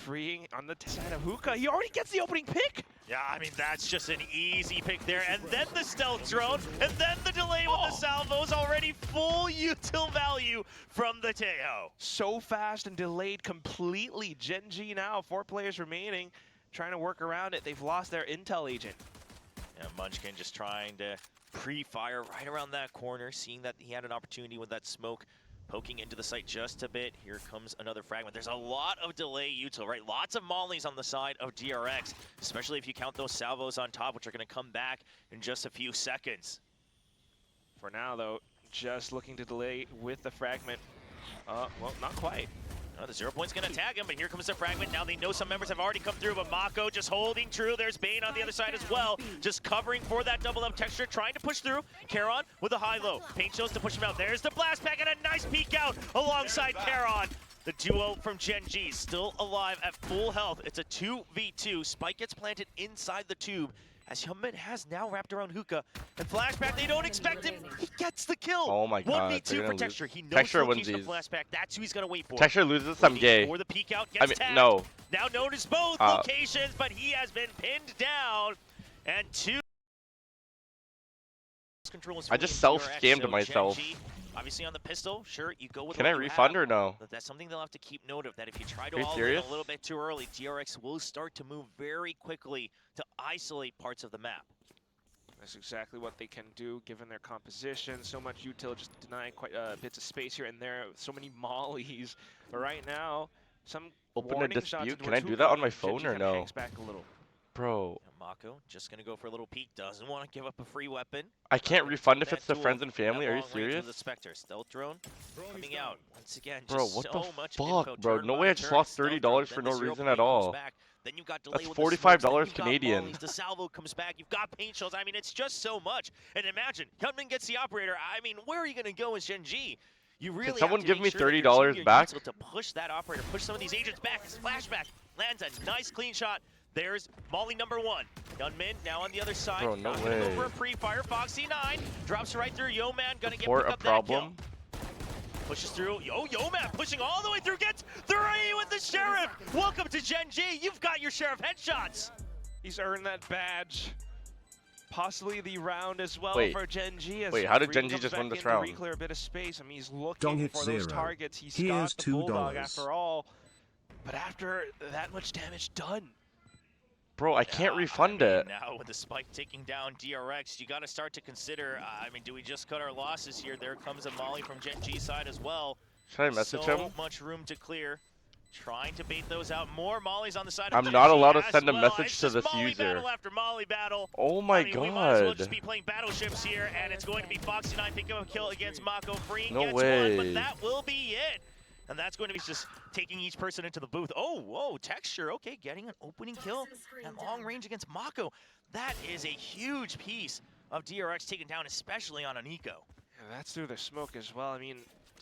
freeing on the side of Hookah. He already gets the opening pick. Yeah, I mean, that's just an easy pick there. And then the stealth drone, and then the delay with the salvos. Already full util value from the Tejo. So fast and delayed completely. Gen.G now, 4 players remaining, trying to work around it. They've lost their intel agent. Yeah, Munchkin just trying to pre-fire right around that corner, seeing that he had an opportunity with that smoke. Poking into the site just a bit. Here comes another fragment. There's a lot of delay util, right? Lots of mollies on the side of DRX, especially if you count those salvos on top, which are going to come back in just a few seconds. For now, though, just looking to delay with the fragment. Well, not quite. The 0 point's going to tag him, but here comes the fragment. Now they know some members have already come through, but Mako just holding true. There's Bane on the other side as well, just covering for that double up texture, trying to push through. Charon with a high-low. Paint shows to push him out. There's the blast pack and a nice peek out alongside Charon. The duo from Gen.G still alive at full health. It's a 2v2. Spike gets planted inside the tube, as Hyunmin has now wrapped around Hookah. And flashback, they don't expect him. He gets the kill. Oh my god. 1v2 for Texture. He knows Texture wins the these. flashback. That's who he's going to wait for. Texture loses, I'm gay. Or the peek out gets tagged. No. Now notice both locations, but he has been pinned down. And 2 controls. I just self-scammed myself. Gen.G, obviously on the pistol, sure, you go with Can what I you refund have, or no? but that's something they'll have to keep note of, that if you try to Are you all serious? in a little bit too early, DRX will start to move very quickly to isolate parts of the map. That's exactly what they can do, given their composition. So much util, just denying quite bits of space here and there. So many mollies. But right now, some Open a warning shots dispute. towards Can I do Hookah. that on my Gen.G phone or kinda no? hangs back a little. Bro. Mako just going to go for a little peek. Doesn't want to give up a free weapon. I can't refund if That it's the duel friends and family. at Are you long range with serious? The Spectre. Stealth drone coming out. Once again, Bro, just what so the much fuck, info. bro? Turn No by way I just turn, lost stealth $30 drone, for then no the 0 reason point at all. comes back. Then you've got delay That's with the smokes, then $45 you've got Canadian. mollies, the salvo comes back. You've got paint shells. I mean, it's just so much. And imagine, Hyunmin gets the operator. I mean, where are you going to go as Gen.G? You really Can someone have to give make me sure that you're $30 using your back? util to push that operator, push some of these agents back. His flashback lands a nice clean shot. There's Molly number 1. Gunman now on the other side. Bro, no Not gonna go way. for a pre-fire. Foxy 9 drops right through. Yo Man gonna get Report pick a up problem. that kill. Pushes through. Yo Man pushing all the way through. Gets 3 with the Sheriff. Welcome to Gen.G. You've got your share of headshots. He's earned that badge. Possibly the round as well for Gen.G. Wait, how did Gen.G just win this round? Reclear a bit of space. I mean, he's looking for those targets. He's got the $2. Bulldog after all. But after that much damage done. Bro, I can't refund it. Now with the Spike taking down DRX, you got to start to consider, I mean, do we just cut our losses here? There comes a Molly from Gen.G side as well. Should I message so him? Much room to clear. Trying to bait those out. More Mollies on the side of I'm Gen.G not allowed to as send a well. message It's to just this Molly user. battle after Molly battle. Oh my I mean, we might as well god. just be playing battleships here, and it's going to be Foxy 9 picking up a kill against Mako. Freeing No gets way. 1, but that will be it. And that's going to be just taking each person into the booth. Oh, whoa, Texture, okay, getting an opening kill at long range against Mako. That is a huge piece of DRX taken down, especially on an eco. Yeah, that's through the smoke as well. I mean,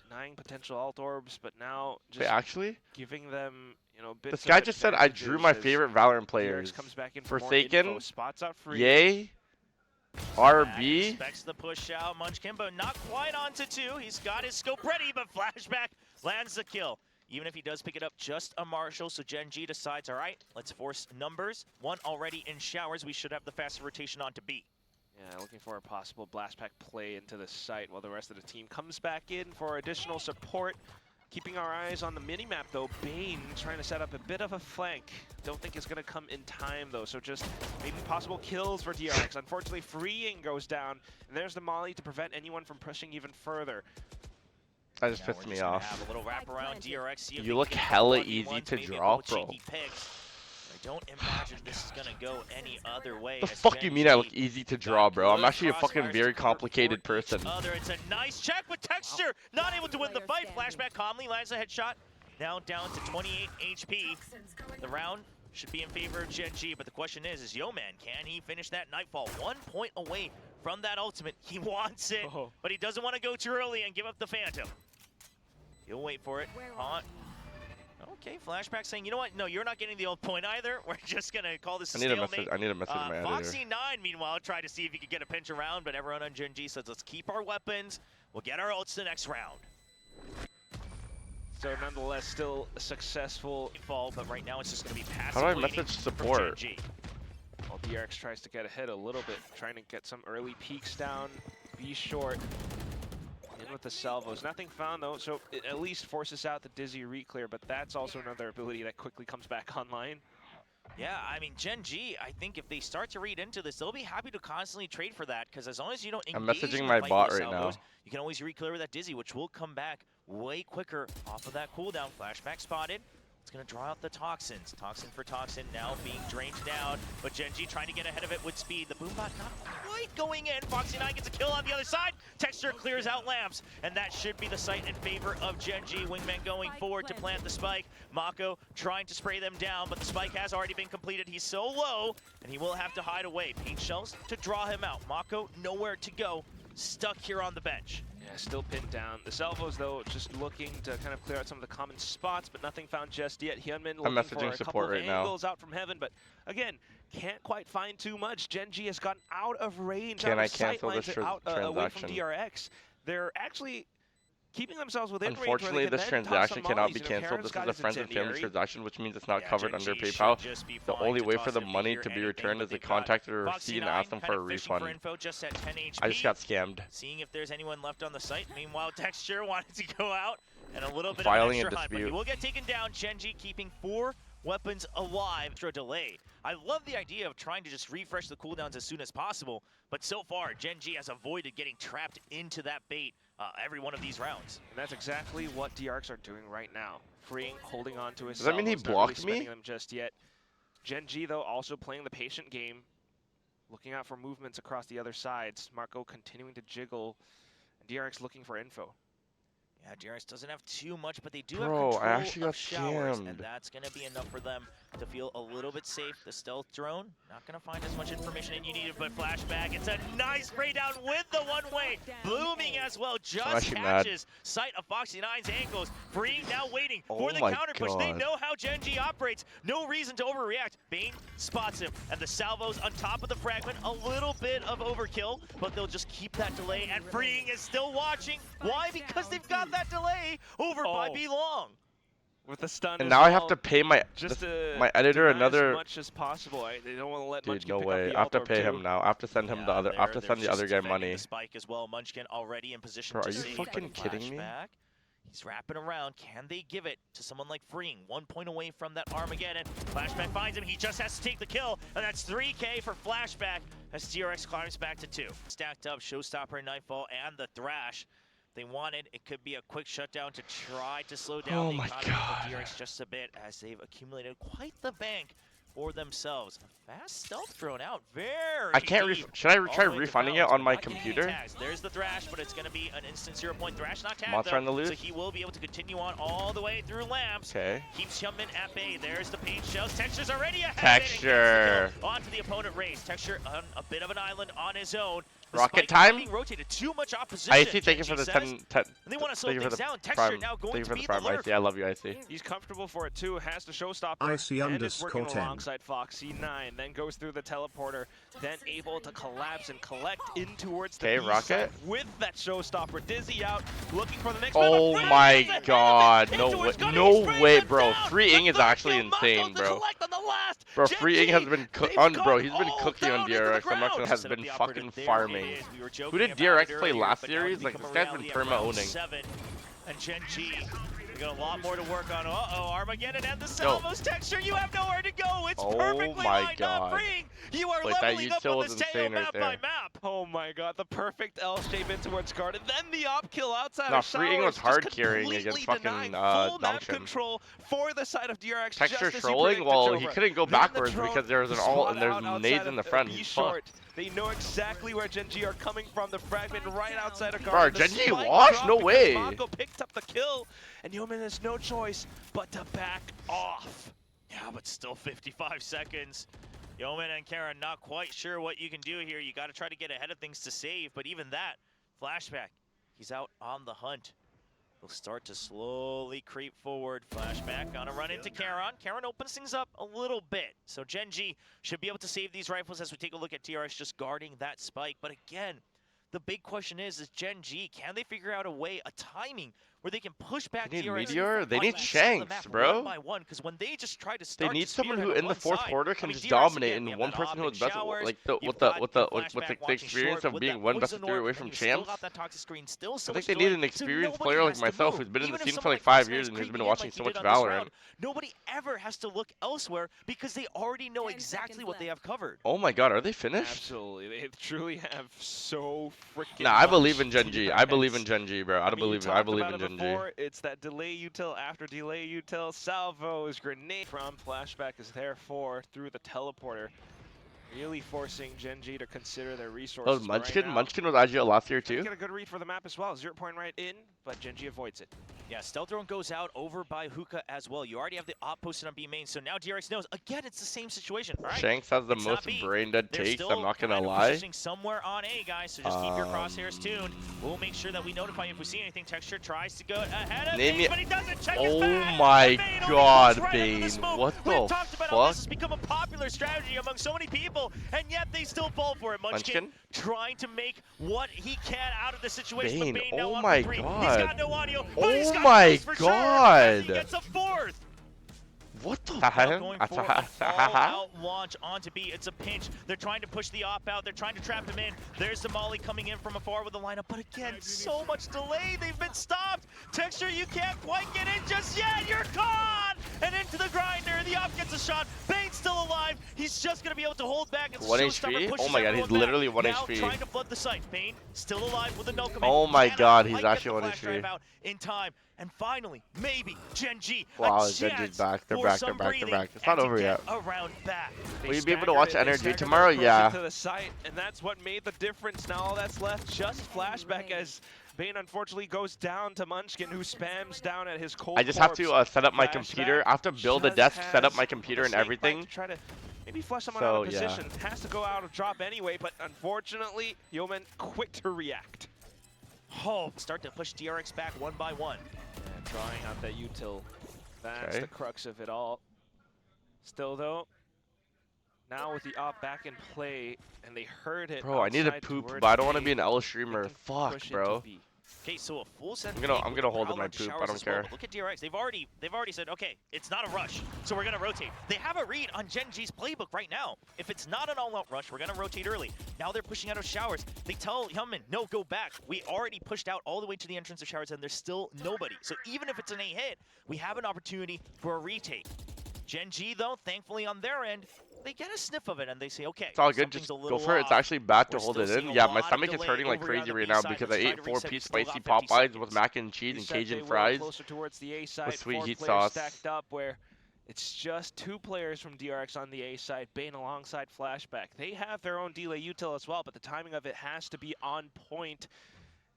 denying potential alt orbs, but now just Wait, actually? giving them, you know, bits This guy of just said I drew my advantages favorite Valorant DRX players. comes back in for more Forsaken, info. Spots out free. Yay, RB. Expects the push out, Munchkin, but not quite onto 2. He's got his scope ready, but flashback lands the kill. Even if he does pick it up, just a Marshall, so Gen.G decides, all right, let's force numbers. 1 already in showers. We should have the faster rotation on to B. Yeah, looking for a possible blast pack play into the site while the rest of the team comes back in for additional support. Keeping our eyes on the minimap though, Bane trying to set up a bit of a flank. Don't think it's gonna come in time though, so just maybe possible kills for DRX. Unfortunately, freeing goes down, and there's the Molly to prevent anyone from pushing even further. That just pissed me off. Have a little wrap around DRX. See if You they look can hella 1v1s, easy to maybe a draw, couple bro. cheeky picks. I don't imagine this is gonna go any other way. The as fuck you mean I look Gen.G easy to draw, bro? I'm actually a fucking crossfires very to cover complicated for each person. other. It's a nice check with Texture. Not able to win the fight. Flashback calmly lands a headshot. Now down to 28 HP. The round should be in favor of Gen.G, but the question is Yo Man, can he finish that Nightfall? 1 point away from that ultimate. He wants it, but he doesn't want to go too early and give up the Phantom. He'll wait for it. Haunt. Okay, Flashback saying, you know what? No, you're not getting the old point either. We're just gonna call this a stalemate. I need a message to my editor. Foxy 9, meanwhile, tried to see if he could get a pinch around, but everyone on Gen.G says, let's keep our weapons. We'll get our ults the next round. So nonetheless, still a successful fall, but right now it's just going to be passive. How do I waiting message from support? Gen.G. While DRX tries to get ahead a little bit, trying to get some early peeks down, be short. In with the salvos. Nothing found though, so it at least forces out the Dizzy reclear, but that's also another ability that quickly comes back online. Yeah, I mean, Gen.G, I think if they start to read into this, they'll be happy to constantly trade for that, because as long as you don't I'm engage messaging in the my fight bot with right salvos, now. you can always reclear with that Dizzy, which will come back way quicker off of that cooldown. Flashback spotted. It's going to draw out the Toxins. Toxin for Toxin now being drained down, but Gen.G trying to get ahead of it with speed. The Boombot not quite going in. Foxy9 gets a kill on the other side. Texture clears out Lamps, and that should be the sight in favor of Gen.G. Wingman going forward to plant the spike. Mako trying to spray them down, but the spike has already been completed. He's so low, and he will have to hide away. Paint shells to draw him out. Mako nowhere to go, stuck here on the bench. Yeah, still pinned down. The salvos, though, just looking to kind of clear out some of the common spots, but nothing found just yet. Hyunmin looking for a couple of angles out from heaven, but again, can't quite find too much. Gen.G has gotten out of range, Can out I of sight cancel this lines, away from transaction? DRX. They're actually keeping themselves within Unfortunately, range. this transaction cannot be canceled. This is a friends and family transaction, which means it's not covered under PayPal. The only way for the money to be returned is to contact the receipt and ask them for a refund. I just got scammed. Seeing if there's anyone left on the site. Meanwhile, Texture wanted to go out and a little bit Filing of a extra hunt, but he dispute. will get taken down. Gen.G keeping 4 weapons alive after a delay. I love the idea of trying to just refresh the cooldowns as soon as possible, but so far, Gen.G has avoided getting trapped into that bait every one of these rounds. And that's exactly what DRX are doing right now. Freeing, holding on to his Does that mean he salvos, not blocked really spending me? them just yet. Gen.G, though, also playing the patient game, looking out for movements across the other sides. Marco continuing to jiggle, and DRX looking for info. Yeah, DRX doesn't have too much, but they do Bro, have I control actually of got showers, and scammed. that's going to be enough for them to feel a little bit safe. The stealth drone, not going to find as much information as you needed, but flashback. It's a nice spray down with the one-way. Blooming as well, just catches sight of Foxy9's ankles. Freeing now waiting for the counter push. They know how Gen.G operates. No reason to overreact. Bane spots him, and the salvos on top of the fragment. A little bit of overkill, but they'll just keep that delay, and Freeing is still watching. Why? Because they've got that delay over by B-Long. With the stun And as now well, I have to pay my my editor another. as much as possible. They don't want to let Dude, Munchkin no pick way. up the I have to Altorb pay too. him now. I have to send him the other. I have to send the other guy money. The spike as well. Munchkin already in position Bro, to are you save. fucking kidding me? He's wrapping around. Can they give it to someone like Freeing? 1 point away from that Armageddon. Flashback finds him. He just has to take the kill, and that's 3K for Flashback as DRX climbs back to 2. Stacked up Showstopper, Nightfall, and the Thrash. They wanted, it could be a quick shutdown to try to slow down the economy of DRX just a bit, as they've accumulated quite the bank for themselves. Fast stealth thrown out, very I can't. Should I try refunding it on my Not getting computer? tags. There's the Thrash, but it's going to be an instant 0 point. Thrash not tagged Monster on the loose. so he will be able to continue on all the way through Lamps. Okay. Keeps Hyunmin at bay. There's the paint shells. Texture's already ahead. Texture. Onto the opponent race. Texture on a bit of an island on his own. The Rocket spike time. Being rotated. Too much opposition. IC, thank you for the 10. They want to slow Thank you for things the down. Texture prime. now going Thank you to for be the prime, the IC. I love you, IC. He's comfortable for it too. Has the showstopper. IC and is working _10. alongside Foxy9. Then goes through the teleporter. Then able to collapse and collect in towards the B Rocket. side with that showstopper. Dizzy out, looking for the next. Oh my god, no way, no way, bro. Freeing is actually insane, bro. Bro, Freeing has been bro, he's been cooking on DRX. I'm not gonna has been fucking farming. Who did DRX play last series? Like, this guy's been perma-owning. And Gen.G, we got a lot more to work on. Uh-oh, Armageddon and the salvos. Texture, you have nowhere to go. It's perfectly lined up. Freeing, you are leveling up on this tail map by map. Oh my god, the perfect L shape in towards garden. Then the op kill outside No, of Freeing was Showers, hard carrying against fucking full map Dongchen. control for the side of DRX. Texture just as trolling? Well, he couldn't go backwards because there was an ult and there's out nades in the front. B He's short. fucked. They know exactly where Gen.G are coming from. The fragment right outside of Bro, garden. Gen.G washed? No way. Mako picked up the kill, and Yeoman has no choice but to back off. Yeah, but still 55 seconds. Yeoman and Karen not quite sure what you can do here. You got to try to get ahead of things to save, but even that, Flashback, he's out on the hunt. He'll start to slowly creep forward. Flashback, gonna run into Karen. Karen opens things up a little bit. So Gen.G should be able to save these rifles as we take a look at DRX just guarding that spike. But again, the big question is Gen.G, can they figure out a way, a timing, where they can push back They need DRX. Meteor? They on need each side of the Shanks, map bro. One by one, because when they just try to They start need to someone spearhead who on in the one fourth side, quarter I can mean, just DRX dominate, again, we and have one that person who op is in best, showers, like you've with got the Flashback watching experience short of with being that one best poison of 3 orb, away and from you've still champs. got that toxic screen, still so I much think they need delay, an so experienced nobody player like has to myself move. who's been in Even the if scene for someone like like 5 Crosshair years is and who's been creeping in watching like so he much did on this Valorant. round, nobody ever has to look elsewhere because they already know exactly what they have covered. Oh my god, are they finished? Absolutely, they truly have so freaking. Nah, I believe in much Gen.G. DRX. I believe in Gen.G, bro. I believe talked in about it Gen.G. before. It's that delay util after delay util. Salvos, grenade from Flashback is there for through the teleporter. Really forcing Gen.G to consider their resources. Oh, Munchkin? Right now, Munchkin was IGL last year trying to too? get a good read for the map as well. 0 point right in, but Gen.G avoids it. Yeah, Stealth Drone goes out over by Hookah as well. You already have the op posted on B main, so now DRX knows. Again, it's the same situation. All right, Shanks has the it's most brain dead They're takes, still I'm not gonna kind of lie. positioning somewhere on A, guys, so just keep your crosshairs tuned. We'll make sure that we notify you if we see anything. Texture tries to go ahead of Name Bane, me- but he doesn't check his Oh back. my And Bane only god, goes right under the Bane. smoke. What We've the talked about how this has fuck? become a popular strategy among so many people, and yet they still fall for it. Munchkin trying to make what he can out of the situation. Bane, But Bane now oh on my for 3. god. He's got no audio, but he's Oh got my kills for sure, god. as he gets a 4th. What the Now heck? going for an all-out launch onto B. It's a pinch. They're trying to push the op out. They're trying to trap him in. There's the molly coming in from afar with the lineup. But again, so much delay. They've been stopped. Texture, you can't quite get in just yet. You're caught! And into the grinder. The op gets a shot. Bane's still alive. He's just going to be able to hold back. It's 1 Showstopper HP? pushes Oh my god, he's everyone literally back. 1 now HP. Trying to flood the site. Bane still alive with a no command. Oh my Cannot god, he's quite get actually the 1 flash drive HP. out in time. And finally, maybe Gen.G. Wow, a Gen.G's chance back. They're for back, some they're back, they're breathing back. It's not and to over get yet. around back. Will you be able to watch NRG tomorrow? Yeah. To the site, and that's what made the difference. Now all that's left, just Flashback, as Bane unfortunately goes down to Munchkin, who spams down at his cold I just have to set up my Flashback computer. I have to build a just desk, set up has my computer and a snake bite everything. to try to maybe flush someone So, out of yeah. position. Has to go out of drop anyway, but unfortunately, Yeoman quick to react. Oh, start to push DRX back 1 by 1. Yeah, drawing out that util. That's Okay. the crux of it all. Still though, now with the op back in play, and they heard it. Bro, I need to outside poop, towards but I don't want to A, be an L they streamer. can Fuck, push into bro. B. Okay, so a full set. I'm gonna hold in my poop. I don't care. Look at DRX. They've already said, okay, it's not a rush, so we're gonna rotate. They have a read on Gen.G's playbook right now. If it's not an all-out rush, we're gonna rotate early. Now they're pushing out of showers. They tell Hyunmin, no, go back. We already pushed out all the way to the entrance of showers, and there's still nobody. So even if it's an A hit, we have an opportunity for a retake. Gen.G though, thankfully on their end, they get a sniff of it and they say, okay, It's all good. Just go for it. It's actually bad to hold it in. Yeah, my stomach is hurting like crazy right now because I ate 4-piece spicy Popeyes with mac and cheese and Cajun fries Closer towards the A side, with sweet 4 heat players sauce. stacked up where it's just 2 players from DRX on the A side, Bane alongside Flashback. They have their own delay util as well, but the timing of it has to be on point.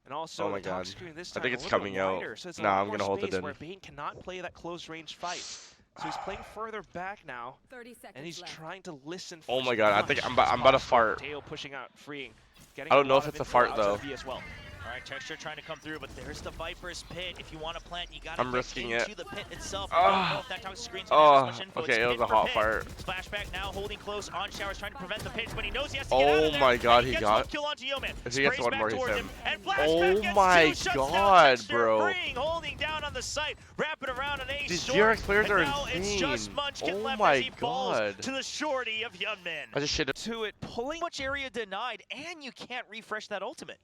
And also, Oh my the top god. screen this I time think a it's little coming bit out. wider, so it's a Nah, lot I'm more gonna hold it space in. where Bane cannot play that close range fight. So he's playing further back now, 30 seconds and he's left. trying to listen. Oh for my as god, I much think I'm as about to possible. fart. Tail pushing out, freeing. I don't know if it's a fart though. As well. All right, Texture trying to come through, but there's the Viper's pit. If you want to plant, you got I'm to risking get into it. the pit itself. I don't know if that toxic screen's gonna have as much info. Okay, It's it was pit a for hot pit. fart. Flashback now holding close on showers, trying to prevent the pitch, but he knows he has to get out Oh of there. my god, And he gets got. one kill onto Yeoman. If he gets Sprays one back more, he's towards him. And Flashback Oh gets my 2, shuts down god, Texture, bro. freeing, holding down on the site, wrapping around an A These short. DRX players and are now it's just insane. Munchkin Oh left my as he falls god. to the shorty of Hyunmin. I just shit. To it, pulling. Much area denied, and you can't refresh that ultimate.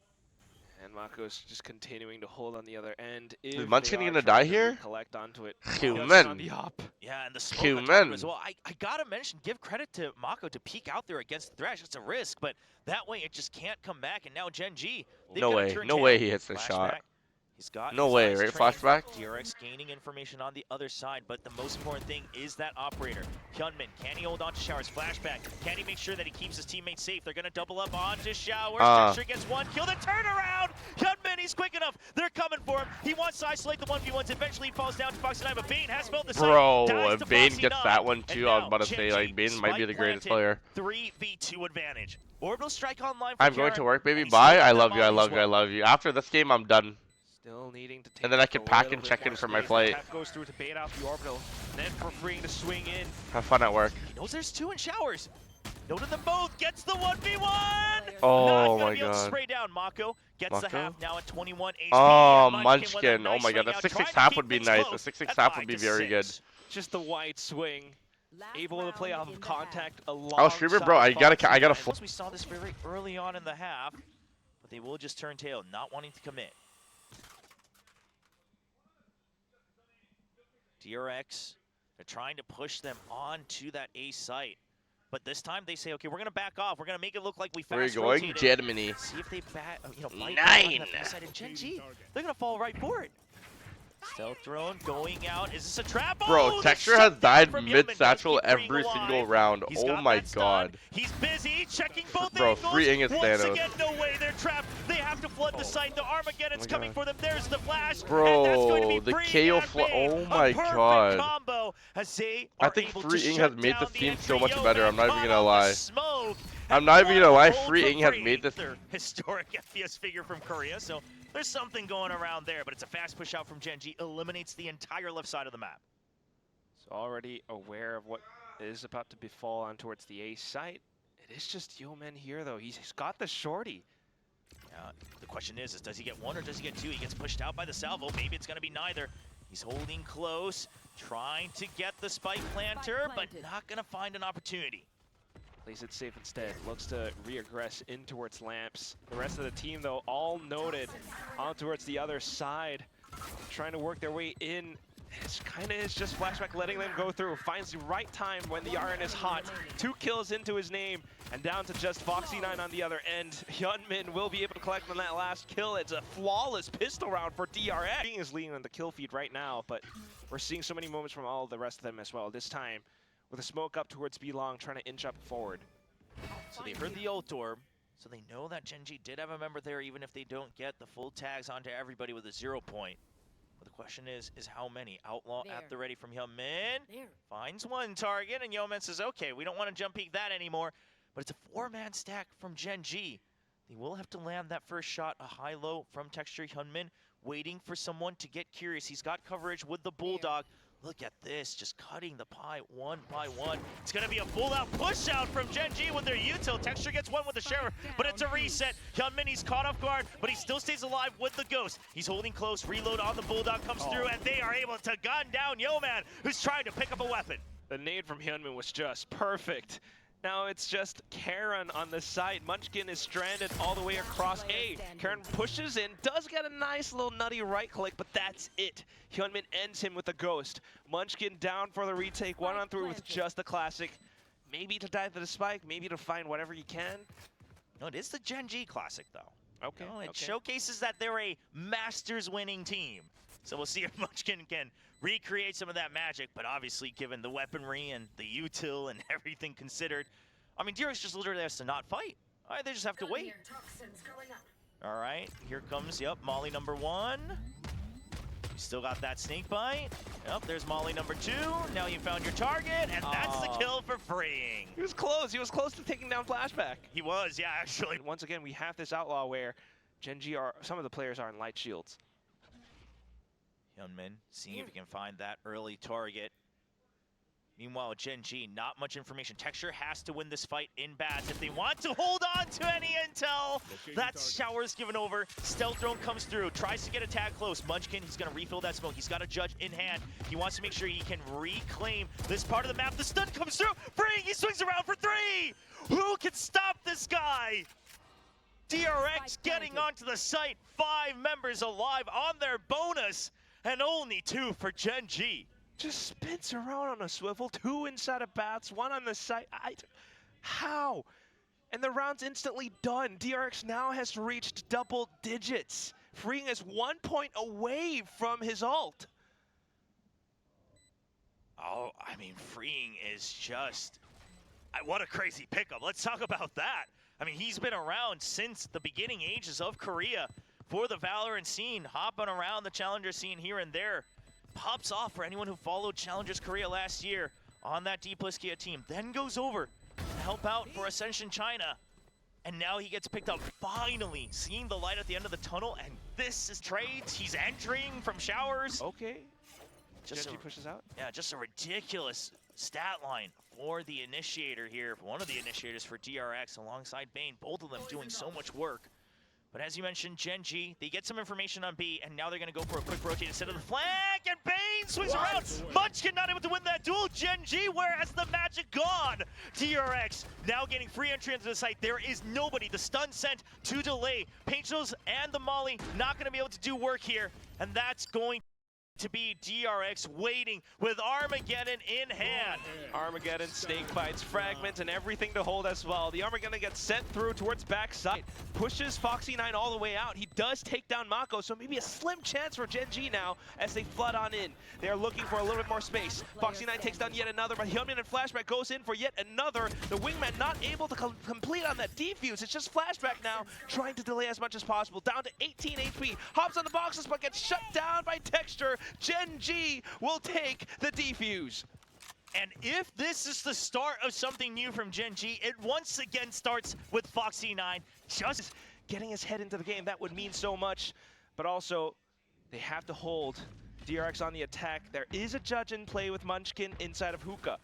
And Mako's just continuing to hold on the other end. Is Munchkin gonna die here? Collect onto it. Human. On the op. Yeah, and the smoke Human. on top of him as well. I gotta mention, give credit to Mako to peek out there against the Thresh. It's a risk, but that way it just can't come back. And now Gen.G, they've No got a way. turn No tail. way he hits the Flashback. shot. He's got No his way, eyes right? trained. Flashback? DRX gaining information on the other side, but the most important thing is that operator. Hyunmin, can he hold on to Showers? Flashback, can he make sure that he keeps his teammates safe? They're gonna double up onto Showers. Texture gets 1 kill. The turnaround! Hyunmin, he's quick enough. They're coming for him. He wants to isolate the 1v1s. Eventually he falls down to Foxy9, but Bane has felt the sight. Bro, Dies if to Bane Foxy9. gets that one too, And I was now about to say, like, Gen.G, Bane might be the spike greatest planted, player. 3v2 advantage. Orbital strike online for I'm going Karen, to work, baby. and he's Bye. still I got love that you. I molly love as you. I well. love you. After this game, I'm done. Still needing to take And then I up can a pack little and bit check in more for my space. flight. Tap goes through to bait out the orbital. And then for freeing to swing in. Have fun at work. He knows there's 2 in Showers. Noted them both, gets the 1v1! Oh Not my be able to god. spray down. Mako gets the Mako? half now at 21 HP. Oh, and Munchkin. Oh nice my god, swing the out, 6-6 trying to half keep would be things nice. close. The 6-6 That's half 5 would be to very good. 6. Just the wide swing. Able to play off of contact along. Oh, streamer, bro, I gotta. We saw this very early on in the half, but they will just turn tail, not wanting to commit. DRX, they're trying to push them onto that A site. But this time they say, okay, we're gonna back off. We're gonna make it look like we fast Where are you going? rotated. Germany. See if they fight 9. and Gen.G, they're gonna fall right for it. Stealth drone going out. Is this a trap? Bro, Oh, Texture has died mid-satchel every every single round. Oh my god. He's busy checking both Bro, angles. free Ing is Once Thanos. again, no way, they're trapped. They have to flood the site. The Armageddon's coming for them. There's the flash. Bro, and that's going to be the free KO and oh my a perfect god. combo as they I are think able free to Ing shut has made down this team the so much entry. better. I'm not even Caught gonna on the lie. smoke. I'm not even gonna lie. Hold Free for Ing has free. made this. Their historic FPS figure from Korea, so there's something going around there, but it's a fast push out from Gen.G. Eliminates the entire left side of the map. So already aware of what is about to befall on towards the A site. It is just Yeoman here, though. He's got the shorty. The question is does he get one or does he get two? He gets pushed out by the salvo. Maybe it's going to be neither. He's holding close, trying to get the spike planter, but not going to find an opportunity. Plays it safe instead. Looks to re-aggress in towards Lamps. The rest of the team, though, all noted on towards the other side. Trying to work their way in. It's kind of is just Flashback letting them go through. Finds the right time when the iron is hot. 2 kills into his name, and down to just Foxy9 on the other end. Hyunmin will be able to collect on that last kill. It's a flawless pistol round for DRX. He is leading on the kill feed right now, but we're seeing so many moments from all the rest of them as well. This time, with a smoke up towards B-Long, trying to inch up forward. So they heard the ult orb, so they know that Gen.G did have a member there, even if they don't get the full tags onto everybody with a 0 point. But the question is how many? Outlaw at the ready from Yeoman. Finds one target, and Yeoman says, okay, we don't want to jump peek that anymore. But it's a 4-man stack from Gen.G. They will have to land that first shot, a high-low from Texture. Hyunmin waiting for someone to get curious. He's got coverage with the Bulldog. Look at this, just cutting the pie one by one. It's gonna be a full-out push-out from Gen.G with their util. Texture gets one with the Sheriff, but it's a reset. Hyunmin, he's caught off guard, but he still stays alive with the Ghost. He's holding close, reload on the Bulldog comes through, and they are able to gun down Yeoman, who's trying to pick up a weapon. The nade from Hyunmin was just perfect. Now it's just Karen on the side. Munchkin is stranded all the way across A. Karen pushes in, does get a nice little nutty right click, but that's it. Hyunmin ends him with a ghost. Munchkin down for the retake, 1-on-3 with just the classic. Maybe to dive to the spike, maybe to find whatever you can. No, it is the Gen.G classic though. Okay. You know, it showcases that they're a Masters winning team. So we'll see if Munchkin can recreate some of that magic, but obviously given the weaponry and the util and everything considered, I mean, DRX just literally has to not fight. All right, they just have to wait. All right, here comes, Molly number 1. You still got that snake bite. Yep, there's Molly number 2. Now you found your target, and that's the kill for freeing. He was close. He was close to taking down Flashback. He was, yeah, actually. Once again, we have this outlaw where Gen.G some of the players are in light shields. Hyunmin seeing if he can find that early target. Meanwhile, Gen.G, not much information. Texture has to win this fight in bats if they want to hold on to any intel. That shower's given over. Stealth drone comes through, tries to get a tag close. Munchkin, he's going to refill that smoke. He's got a judge in hand. He wants to make sure he can reclaim this part of the map. The stun comes through. Freeing, he swings around for 3. Who can stop this guy? DRX getting onto the site. 5 members alive on their bonus. And only 2 for Gen.G. Just spins around on a swivel, 2 inside of bats, 1 on the site. How? And the round's instantly done. DRX now has reached double digits. Freeing is 1 point away from his ult. Oh, I mean, Freeing is just... what a crazy pickup. Let's talk about that. I mean, he's been around since the beginning ages of Korea for the Valorant scene, hopping around the Challenger scene here and there. Pops off for anyone who followed Challengers Korea last year on that D+Kia team. Then goes over to help out for Ascension China. And now he gets picked up, finally seeing the light at the end of the tunnel. And this is trades. He's entering from showers. Okay. Just Gen.G pushes out. Yeah, just a ridiculous stat line for the initiator here, one of the initiators for DRX alongside Bane, both of them doing so much work. But as you mentioned, Gen.G, they get some information on B, and now they're going to go for a quick rotate instead of the flank, and Bane swings around. Munchkin not able to win that duel. Gen.G, where has the magic gone? DRX now getting free entry into the site. There is nobody. The stun sent to delay. Painchos and the Molly not going to be able to do work here, and that's going to be DRX waiting with Armageddon in hand. Armageddon, snake bites, fragments, and everything to hold as well. The Armageddon gets sent through towards backside, pushes Foxy9 all the way out. He does take down Mako, so maybe a slim chance for Gen.G now as they flood on in. They are looking for a little bit more space. Foxy9 takes down yet another, but Hyunmin and Flashback goes in for yet another. The Wingman not able to complete on that defuse. It's just Flashback now, trying to delay as much as possible. Down to 18 HP, hops on the boxes, but gets shut down by Texture. Gen.G will take the defuse. And if this is the start of something new from Gen.G, it once again starts with Foxy9 just getting his head into the game. That would mean so much, but also they have to hold DRX on the attack. There is a judge in play with Munchkin inside of Hookah.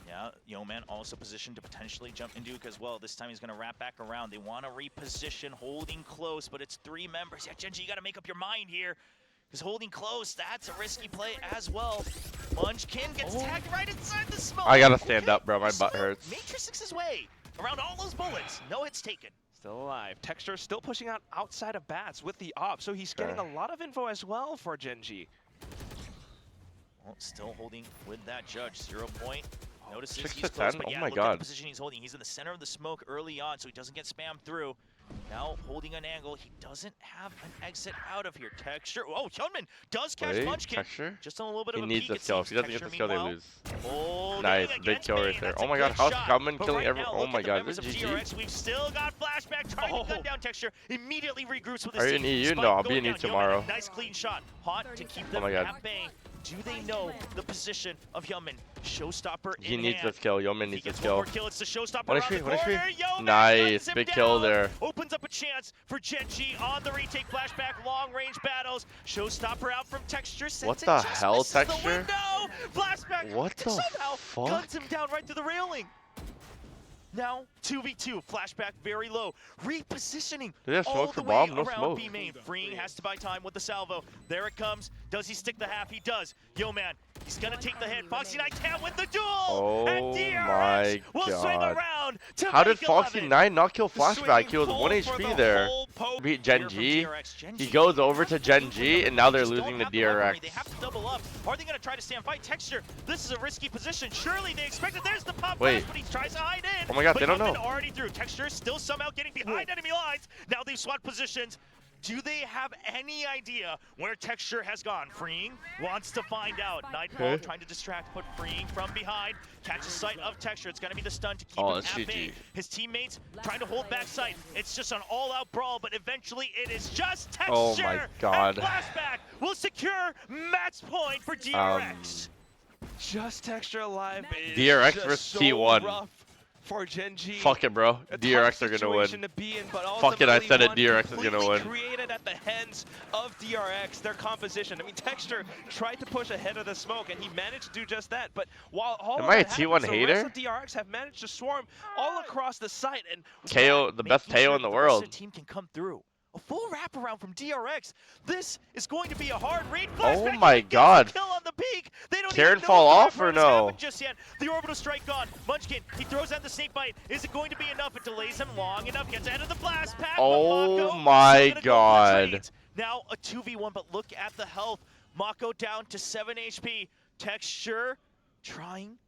Yeah, Yeoman also positioned to potentially jump in Duke as well. This time he's going to wrap back around. They want to reposition, holding close, but it's 3 members. Yeah, Gen.G, you got to make up your mind here. Because holding close, that's a risky play as well. Munchkin gets tagged right inside the smoke. I gotta stand up, bro. My butt hurts. Matrixes his way around all those bullets. No hits taken. Still alive. Texture still pushing out outside of bats with the op, so he's getting a lot of info as well for Gen.G. Well, still holding with that judge. 0 point. Notices 6 he's to close, 10? but yeah, Oh my look god. at the position he's holding. He's in the center of the smoke early on, so he doesn't get spammed through. Now holding an angle, he doesn't have an exit out of here. Texture, oh, Hyunmin does catch Munchkin. Texture? Just on a little bit He of a needs peek. this kill. If he doesn't get this kill, they lose. Nice, big kill right there. Oh my god, how's Hyunmin killing everyone? Oh my god, this is GG. We've still got Flashback trying to gun down Texture. Immediately regroups with his Are you team. in EU? No, I'll be in EU tomorrow. Nice clean shot. Hot to keep them at bay. Do they know the position of Hyunmin? Showstopper in He needs hand. this kill. Yeoman needs this kill. It's the showstopper What is around she? the What is she? corner. Yeoman Nice, cuts him big down. kill there. Opens up a chance for Gen.G on the retake. Flashback, long range battles. Showstopper out from Texture. What the hell, Texture? Flashback. What the somehow fuck? guns him down right through the railing. Now 2v2, Flashback very low, repositioning. Do they have all smoke the for bomb? way No around smoke. B main. Freeing has to buy time with the salvo. There it comes. Does he stick the half? He does. Yeoman, he's gonna take the hit. Foxy9 can't win the duel. Oh and DRX my will swing god. around to How did make 11. Foxy9 not kill Flashback? He was Swinging 1 full for HP the there. whole poke. Beat Gen.G. He goes over to Gen.G, and now they're losing to DRX. They have to double up. Are they gonna try to stand fight? Texture, this is a risky position. Surely they expect it. There's the pop Wait. flash, but he tries to hide in. Oh my god, but they don't Hyunmin know. already through. Texture still somehow getting behind enemy lines. Now they've swapped positions. Do they have any idea where Texture has gone? Freeing wants to find out. Nightfall trying to distract, but Freeing from behind. Catches sight of Texture. It's going to be the stun to keep him that's at bay. GG. His teammates trying to hold back sight. It's just an all-out brawl, but eventually it is just Texture. Oh my god. And Flashback will secure match point for DRX. Just Texture alive. DRX just versus so T1. rough for Gen.G. Fuck it, bro. A DRX tough are gonna situation win. to be in, but Fuck it, I said it. ultimately DRX is gonna completely win. Created at the hands of DRX, their composition. I mean, Texture tried to push ahead of the smoke, and he managed to do just that. But while all Am of I a that T1 happens, the hater? rest of DRX have managed to swarm all across the site, and KO, the best Making KO sure in the that rest of world. the team can come through. A full wraparound from DRX. This is going to be a hard read. Oh Flashback my gets the god. kill on the peak. They don't Karen even know fall if the off or reverse no? happened just yet. The orbital strike gone. Munchkin, he throws out the snake bite. Is it going to be enough? It delays him long enough. Gets ahead of the blast pack. Oh but Mako my still gonna go for the god. trades. Now a 2v1, but look at the health. Mako down to 7 HP. Texture trying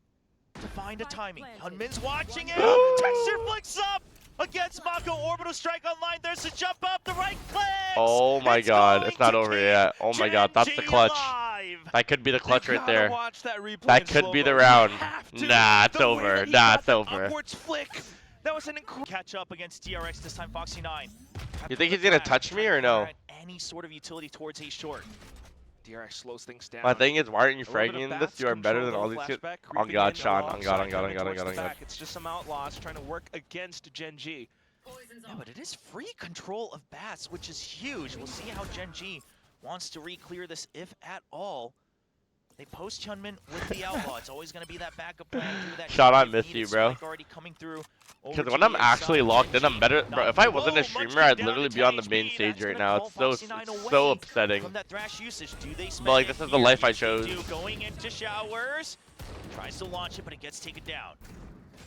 to find a timing. Hyunmin's watching it. Texture flicks up against Mako. Orbital strike online. There's a jump up. The right click. Oh my god, it's not over yet. Oh my god, that's the Gen.G clutch. alive. That could be the clutch you right gotta there. watch that replay That in could be slow-mo. the round. You have to. Nah, it's The way over. that he Nah, got it's the over. upwards flick. That was an incredible. Catch up against DRX this time. Foxy9. You think he's gonna touch me or no? Any sort of utility towards a short. DRX slows things down. My thing is, why aren't you A little bit fragging of this? bats You are better control, than all little these kids. flashback On creeping God, in, Sean. no On God, on offside God, on coming God, on towards God, the on God. back. It's just some outlaws trying to work against Gen.G. Yeah, but it is free control of bats, which is huge. We'll see how Gen.G wants to re-clear this, if at all. They post Hyunmin with the Outlaw. It's always going to be that backup plan through that. Shot, I miss you, bro. Already coming through. Because when I'm actually locked in, I'm better. Bro, if I wasn't a streamer, I'd literally be on the main stage right now. It's so upsetting. From that thrash usage, do they But like, this is the life I chose. Going into showers. Tries to launch it, but it gets taken down.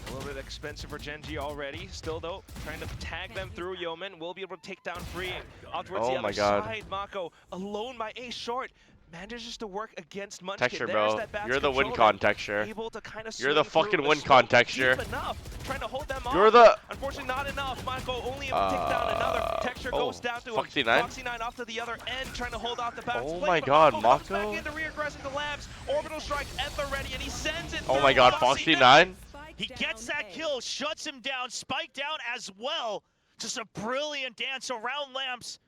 A little bit expensive for Gen.G already. Still though, trying to tag them through. Yeoman will be able to take down Freeing. Out towards the other side, Mako alone by A short. Manages to work against Munchkin. Texture, bro. You're the win con texture. Able to kind of You're the fucking win con texture. Trying to hold them off. You're the. Unfortunately, not enough. Mako only able to take down another. Texture goes down to Foxy9. Foxy9 off to the other end, trying to hold off the bounce. Oh my god, Mako comes Mako. back into rear-aggressing the labs. Orbital strike at the ready, and he sends it. Oh my god, Foxy9. He gets that kill, shuts him down, spike down as well. Just a brilliant dance around lamps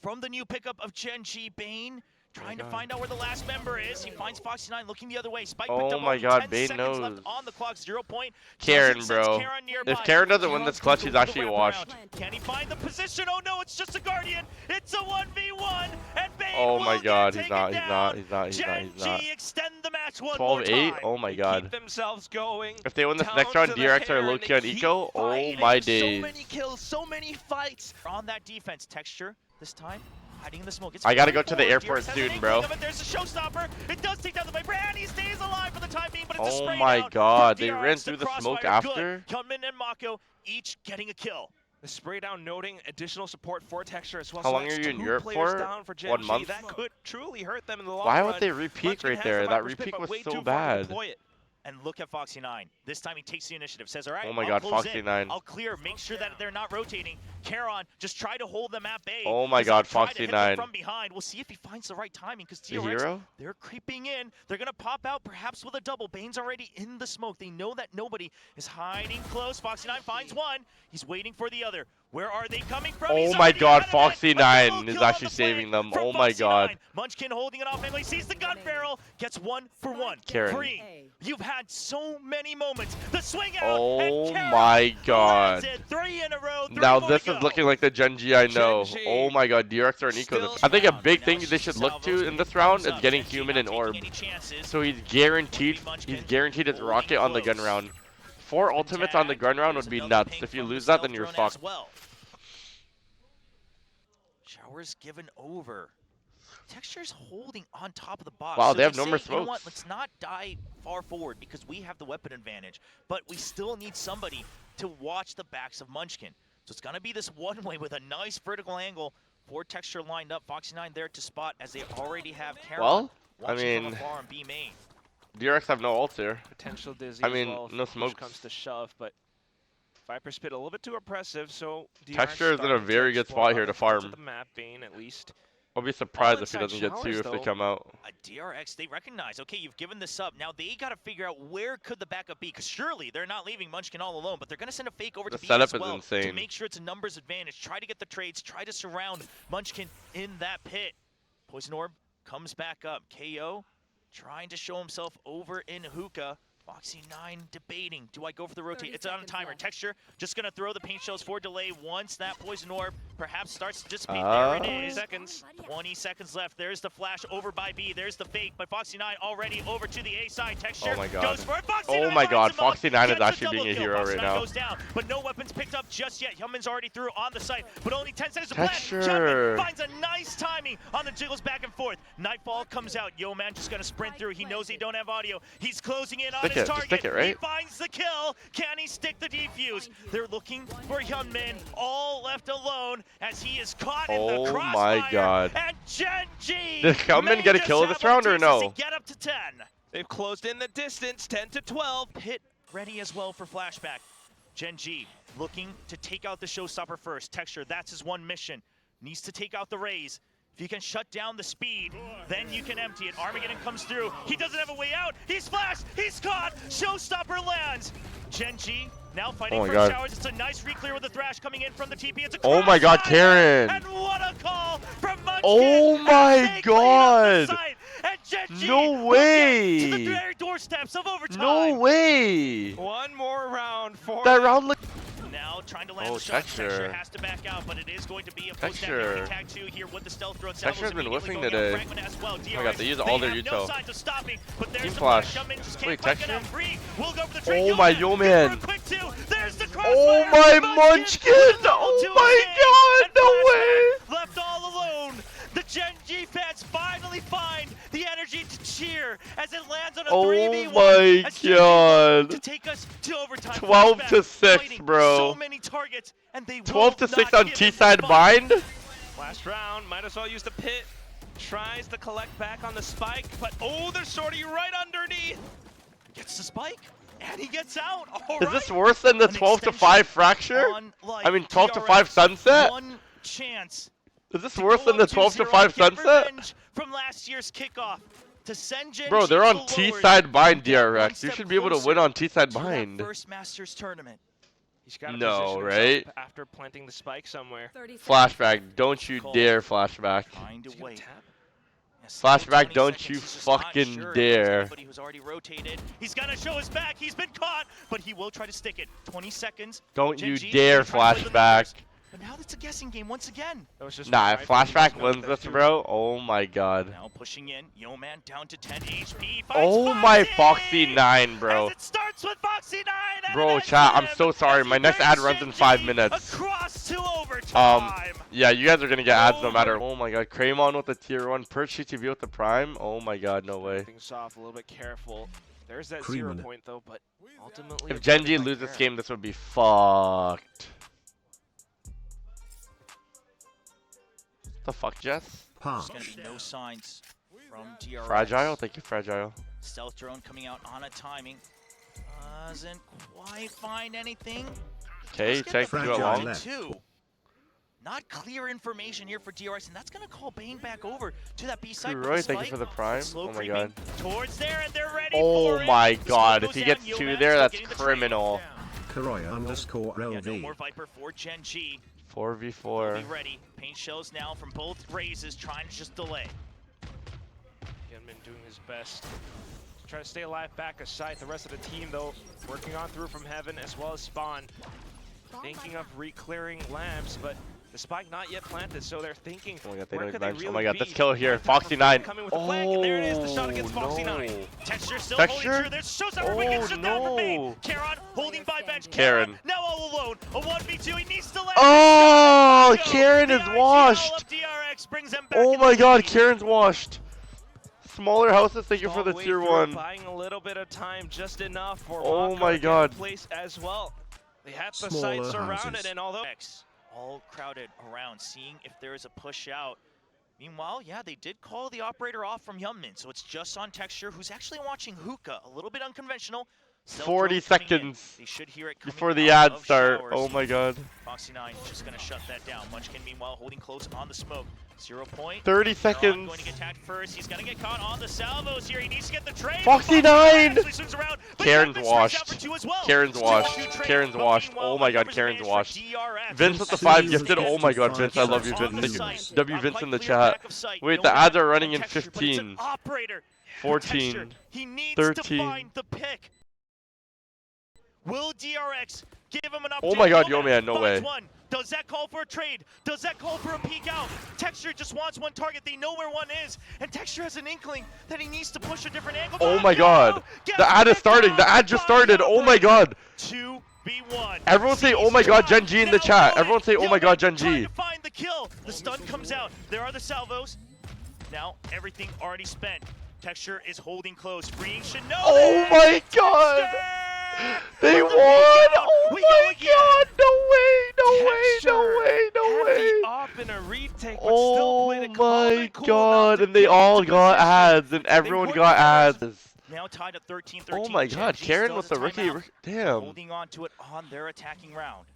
from the new pickup of Gen.G. Bane. Trying to find out where the last member is. He finds Foxy9 looking the other way. Spike picked up. Oh my god, 10 Bane seconds knows. left on the clock. 0 point. Karen, bro. If Karen doesn't win this clutch, he's actually washed. Can he find the position? Oh no, it's just a Guardian. It's a 1v1. And Bane Oh my god, he's not. Gen.G extend the match one 12-8. Oh my god. Keep themselves going. If they win this next round, DRX are low-key on eco. Oh my days. So many kills, so many fights. On that defense, Texture this time. Hiding in the smoke. I gotta go to the airport soon, bro. There's a showstopper. It does take down the Viper, and he stays alive for the time being, but it's a Oh spray my down god, from they DRX. ran through the smoke after? Hyunmin and Mako each getting a kill. The spray down noting additional support for Texture as well. How so long are you in Europe for? Down for 1 month? That could truly hurt them in the long Why run. would they re-peak right there? That re-peak was so bad. And look at Foxy9. This time he takes the initiative. Says, all right, oh my god, Foxy9. I'll clear. Make sure that they're not rotating. Karon, just try to hold them at bay. Oh my god, Foxy9. From behind. We'll see if he finds the right timing because DRX, they're creeping in. They're going to pop out perhaps with a double. Bane's already in the smoke. They know that nobody is hiding close. Foxy9 finds one. He's waiting for the other. Where are they coming from? Oh my god, Foxy9 is actually saving them. Oh my god. Munchkin holding it off angle. He sees the gun barrel. Gets 1 for 1. Karen. Free. You've had so many moments. The swing out. Oh my god. 3 in a row. Now this is looking like the Gen.G I know. Oh my god, DRX are an eco. I think a big thing they should look to in this round is getting Human and Orb. So he's guaranteed his rocket on the gun round. 4 ultimates on the gun round would be nuts. If you lose that, then you're fucked. Showers given over. Texture's holding on top of the box. Wow, so they have no more you know what? smokes. Let's not die far forward because we have the weapon advantage. But we still need somebody to watch the backs of Munchkin. So it's going to be this one way with a nice vertical angle for Texture lined up. Foxy9 there to spot as they already have Karen. Well, I watching mean, from afar on B main. DRX have no ults here. Potential dizzy I mean, as well, no if push smokes. comes to shove, but Viper Spit a little bit too oppressive, so DRX Texture is in a starting to very good explore spot here to other parts farm. of the map, Bane at least. I'll be surprised if he inside doesn't get 2 showers, if they though. come out. DRX, they recognize, okay, you've given this up. Now they got to figure out where could the backup be, because surely they're not leaving Munchkin all alone, but they're going to send a fake over The to B setup as is well insane. to make sure it's a numbers advantage. Try to get the trades, try to surround Munchkin in that pit. Poison Orb comes back up. KO trying to show himself over in hookah. Foxy9 debating. Do I go for the rotate? It's on a timer. Texture just going to throw the paint shells for delay once that Poison Orb perhaps starts to dissipate. There it 20 is. seconds. 20 seconds left. There's the flash over by B. There's the fake, but Foxy9 already over to the A side. Texture Oh my god. goes for it. Oh my god, Foxy9 is Gets actually double being a kill. hero right Foxy9 now. goes down, but no weapons picked up just yet. Hyunmin's already through on the site, but only 10 seconds to plan. Texture. Hyunmin finds a nice timing on the jiggles back and forth. Nightfall comes out. Yo man just gonna sprint through. He knows he don't have audio. He's closing in on his target. Stick it, right? He finds the kill. Can he stick the defuse? They're looking for Hyunmin, all left alone as he is caught in the crossfire. Oh my god. And Gen.G. Did Hyunmin get a kill this round or no? Get up to 10. They've closed in the distance, 10 to 12. Hit ready as well for flashback. Gen.G looking to take out the showstopper first. Texture, that's his one mission. Needs to take out the Raze. If you can shut down the speed, then you can empty it. Armageddon comes through. He doesn't have a way out. He's flashed. He's caught. Showstopper lands. Gen.G now fighting for showers. It's a nice reclear with the thrash coming in from the TP. It's a oh my god, Karen. And what a call from Munchkin. Oh my god. And Gen.G no way. to the very doorsteps of overtime. No way. One more round for that round looked now trying to land the shot. Texture has to back out, but it is going to be a post-down tag 2 here with the stealth throw. Texture's been whiffing today. Oh my god, they use all their util. Team flash. Wait, Texture? Oh my yo man. Oh my munchkin! Oh my god, no way! Left all alone. The Gen.G fans finally find the energy to cheer as it lands on a 3v1. Oh my god. To take us to overtime. 12 to 6, bro. So many targets, and they 12 to 6 on T-side bind. Last round, might as well use the pit. Tries to collect back on the spike, but oh, there's Shorty right underneath. Gets the spike, and he gets out. All Is this worse than the 12 to 5 fracture? I mean 12 to 5 sunset? One chance. Is this worse than the 12 to 5 sunset? From last year's kickoff to send Gen.G Bro, they're on forward. T-side bind, DRX. You should be able to win on T-side bind. First Masters tournament. He's got to No, position right? himself after planting the spike somewhere. Flashback, don't you dare flashback. Trying to wait. Flashback, don't you fucking dare. Who's already rotated. He's gonna show his back. He's been caught, but he will try to stick it. 20 seconds. Don't you Gen.G dare trying to play the flashback. numbers. But now it's a guessing game once again. Nah, if flashback wins this, bro, oh my god. Now pushing in, Yo Man down to 10 HP. Oh my Foxy 9, bro. As it starts with Foxy 9. Bro, chat, I'm so sorry. My next ad runs in 5 minutes. Across to overtime. Yeah, you guys are gonna get ads no matter. Oh my god, Kraymon with the tier 1, Perch GTV with the prime. Oh my god, no way. Things off a little bit careful. There's that 0 point though, but ultimately. If Gen.G loses this game, this would be fucked. The fuck, Jess? There's gonna be no signs from DRX. Fragile? Thank you, Fragile. Stealth drone coming out on a timing. Doesn't quite find anything. Okay, check you along. Not clear information here for DRX, and that's gonna call Bane back over to that B side. Roy, thank you for the prime. Slow oh my god. Towards there, and they're ready oh for my it. god, if he gets 2 there, that's criminal. Karoya_LV. No more Viper for Gen.G. 4v4. Be ready. Paint shells now from both raises, trying to just delay. Been doing his best to try to stay alive back aside. The rest of the team, though, working on through from heaven as well as spawn. Thinking of re-clearing lamps, but the spike not yet planted, so they're thinking. Oh my god, they don't really oh my god, this kill here, Foxy 9. Oh, and there it is, the shot against Foxy 9. Texture still holding true. There's showstopper, but gets shut down from Bane. Karen holding by bench. Karen. Now all alone. A 1v2. He needs to land. Oh, Karen is washed. Oh my god, Karen's Karen's washed. Smaller houses, thank you for the tier 1. Buying a little bit of time, just enough for oh my god. Place as well. They have the site surrounded, and although all crowded around, seeing if there is a push out. Meanwhile, yeah, they did call the operator off from Youngmin, so it's just on Texture, who's actually watching Hookah, a little bit unconventional. 40 seconds they should hear it before the ads start. Oh my god. Foxy 9 just gonna shut that down. Munchkin meanwhile holding close on the smoke. 0 point. 30 seconds. Going to get tagged first. He's gonna get caught on the salvos here. He needs to get the trade. Foxy 9. Around, Karen's washed. Well. Karen's washed. Karen's washed. Oh my god, Karen's washed. Vince with the 5 gifted. Oh my god, Vince, I love you, Vince. W Vince in the chat. Wait, the ads are running in 15, 14, 13. Will DRX give him an opportunity? Oh my god, yo man, no way. Does that call for a trade? Does that call for a peek out? Texture just wants one target. They know where one is. And Texture has an inkling that he needs to push a different angle. Oh my god. The ad is starting. The ad just started. Oh my god. 2v1. Everyone say, oh my god, Gen.G in the chat. Everyone say, oh my god, Gen.G. Find the kill. The stun comes out. There are the salvos. Now, everything already spent. Texture is holding close. Freeing Shinobi. Oh my god. They won! Oh my god! No way! No way! No way! No way! Oh my god! And they all got ads, and everyone got ads. Now tied at 13-13. Oh my god! Karen with the rookie. Damn. Holding on to it on their attacking round.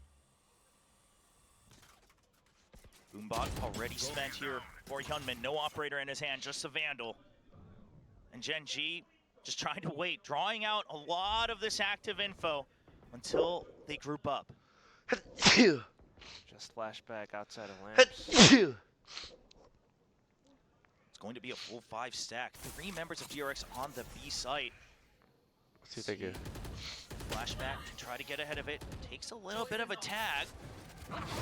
Boombot already spent here for Hyunmin. No operator in his hand, just a Vandal. And Gen.G just trying to wait, drawing out a lot of this active info until they group up. Just flashback outside of lamps. It's going to be a full 5 stack. 3 members of DRX on the B site. Thank you. Flashback to try to get ahead of it. Takes a little bit of a tag.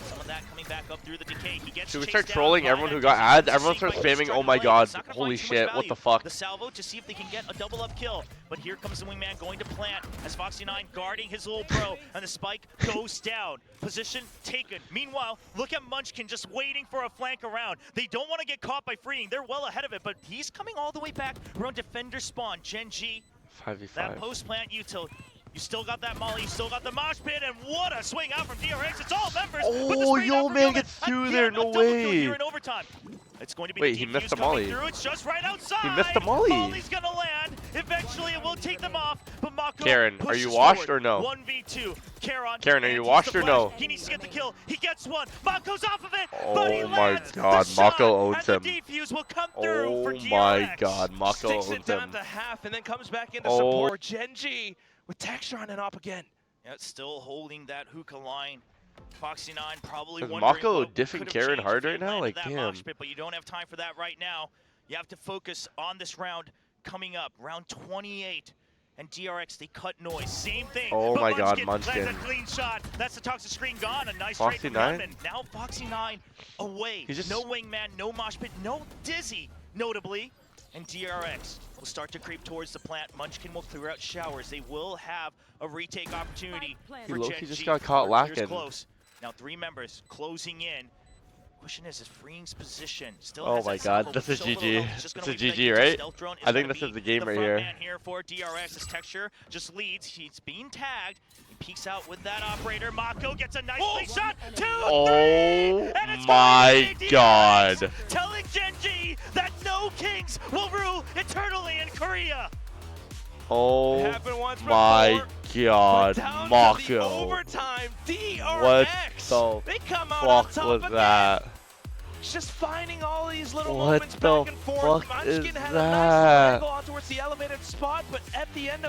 Some of that coming back up through the decay. He gets Should we chased start down trolling by everyone that who got Dizzy. ads? It's Everyone the starts same fight, spamming, just oh my trying to god, it's not gonna holy find too much shit, what the value. fuck? The salvo to see if they can get a double up kill. But here comes the wingman going to plant as Foxy9 guarding his little bro, and the spike goes down. Position taken. Meanwhile, look at Munchkin just waiting for a flank around. They don't want to get caught by freeing. They're well ahead of it, but he's coming all the way back around defender spawn. Gen.G, 5v5. that post plant util. You still got that molly, you still got the mosh pit, and what a swing out from DRX. It's all members. Oh, yo, man gets through there, no way. Here in overtime. It's going to be Wait, the he defuse missed the coming molly. through. It's just right outside. He missed the molly. Molly's gonna land. Eventually, it will take them off. But Mako Karen, are pushes you washed forward. or no? 1v2. Karen, are you washed or no? He needs to get the kill. He gets one. Mako's off of it. Oh but he my lands. god, the Mako shot owns and him. The defuse will come through for Oh DRX. my god, Mako Sticks owns it down him. to half and then comes back into Oh. support. Gen.G with texture on and up again. Yeah, still holding that hookah line. Foxy9 probably Is wondering Mako what diffing could have Karen changed hard if right he now? landed Like, that damn. mosh pit, but you don't have time for that right now. You have to focus on this round coming up, round 28. And DRX, they cut noise. Same thing. Oh but my god, Munchkin. Munchkin. That's a clean shot. That's the toxic screen gone. A nice trade from Foxy9? Gunman. Now Foxy9 away. He just- No wingman, no mosh pit, no Dizzy, notably. And DRX will start to creep towards the plant. Munchkin will clear out showers. They will have a retake opportunity He for low-key Gen.G. just got caught Here's lacking. close. Now 3 members closing in. Question is Freeing's position. Still Oh has my that god, salvo, this but is so little GG. health. He's just This gonna is wait for that GG, Utah right? stealth drone. Is I think gonna this is be the game right front here. man here for DRX. His texture just leads. He's being tagged. He peeks out with that operator. Mako gets a nice lead shot. 2, 3, Oh and it's my going to be DRX, god. telling Gen.G that no kings will rule eternally in Korea. Oh Happened once my before, god, but down to the Mako. overtime, DRX. What the they come out on fuck top was again. that? Just finding all these little What moments the back and forth. fuck Munchkin is had a nice that? angle on towards the elevated spot, but at the end of